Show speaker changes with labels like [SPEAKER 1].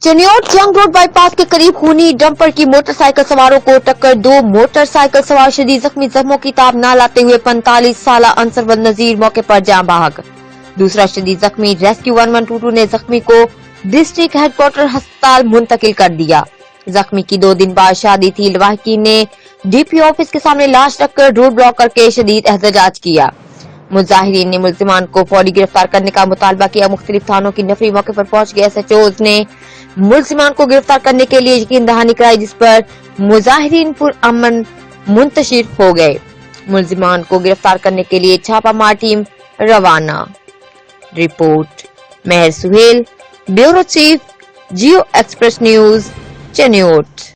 [SPEAKER 1] चनियोट जंग road bypass के करीब खूनी डंपर की मोटरसाइकिल सवारों को टक्कर, 2 मोटरसाइकिल सवार शदीद जख्मी, जख्मों की ताब न लाते हुए 45 साल अंसर बद नजीर मौके पर जाँ बहक। दूसरा शदीद जख्मी रेस्क्यू 1122 ने जख्मी को डिस्ट्रिक्ट हेडक्वार्टर अस्पताल मुंतकिल कर दिया। जख्मी की 2 दिन बाद शादी थी। लवाहकी ने डीपी ऑफिस के सामने लाश रखकर रोड ब्लॉक करके शदीद एहतजाज किया। मुजाहिरीन ने मुल्जिमान को फौरी गिरफ्तार करने का मुतालबा किया। मुख्तलिफ थानों की नफरी मौके पर पहुंच गए। SHOs ने मुल्जिमान को गिरफ्तार करने के लिए यकीन दहानी कराई, जिस पर मुजाहिरीन पुरअमन मुंतशिर हो गए। मुल्जिमान को गिरफ्तार करने के लिए छापामार टीम रवाना। रिपोर्ट मेहर सुहेल, ब्यूरो चीफ, जियो एक्सप्रेस न्यूज, चनियोट।